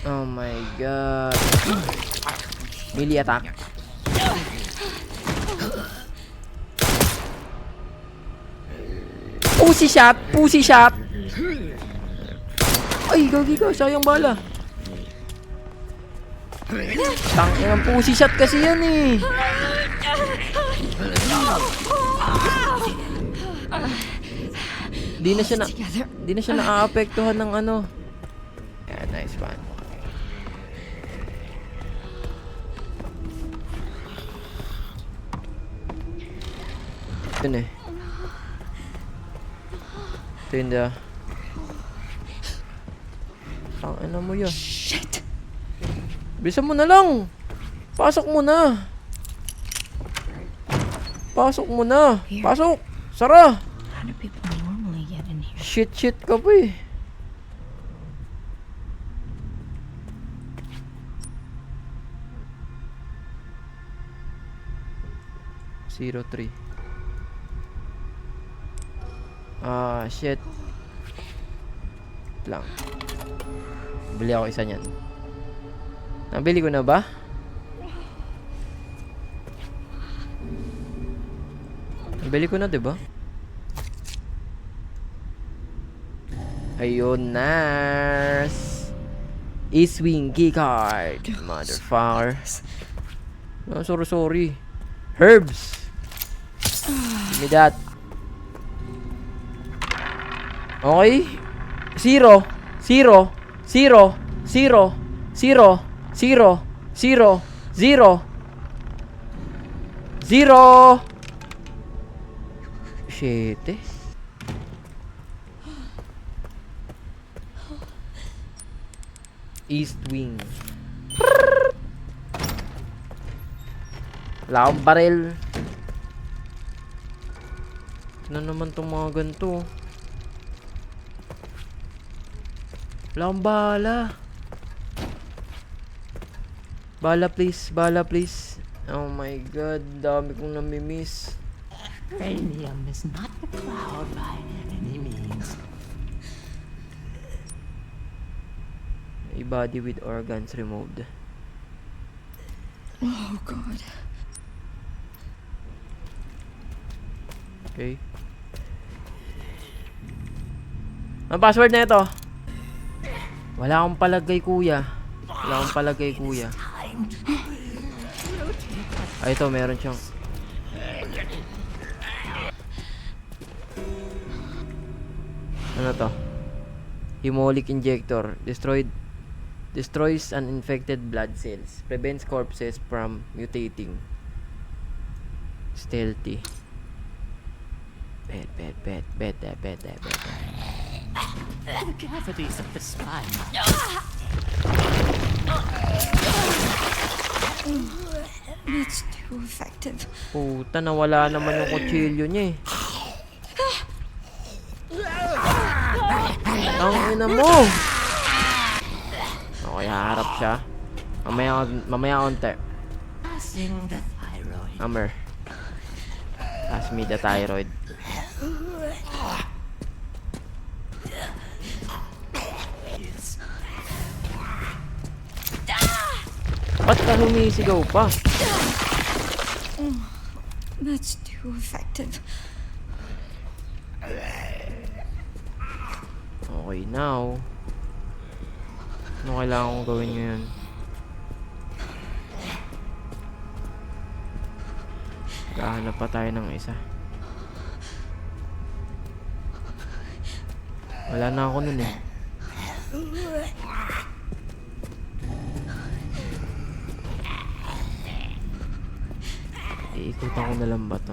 Oh my god. Melee attack. Pussy shot! Pussy shot! Ay, gagi ka. Sayang bala. Tangin ang pussy shot kasi yan eh. Di na siya naaapektuhan ng ano. Yeah, nice one. Ito na eh. Ito yun da. Tangina mo yan. Shit. Bisa mo na lang. Pasok mo na. Pasok mo na. Pasok. Sara. How do people normally get in here? Shit ka pa eh. Zero 3. Ah, shit. Lang. Bili ako isa niyan. Nabili ko na ba? Nabili ko na, 'di ba? Ayun, nurse. E-swing keycard. Motherfucker. Oh, sorry. Herbs. Give me that. Okay. 0 0 0 0 0 0 0 0 0. Shit eh. East wing. Wala akong baril. Ano naman tong mga ganito? Wala akong bala. Bala please. Oh my god, dami kong namimiss. Radium is not a cloud by any means. A body with organs removed. Oh god. Okay. Ang password na ito. Wala akong palagay, kuya. Ay, ito, meron siyang. Ano to? Hemolytic injector. Destroys uninfected blood cells. Prevents corpses from mutating. Stealthy. Bet. The cavities of the spine. It's too effective. Puta, nawala naman yung kutsilyo niya eh. Ang ina mo! Okay, harap siya. Mamaya konti. Passing the thyroid. Hammer. Pass me the thyroid. Ba't ka humisigaw pa? That's too effective. Okay, now. Ano kailangan kong gawin ngayon? Kahanap pa tayo ng isa. Wala na ako nun eh. Iikutan ko na lang ba to?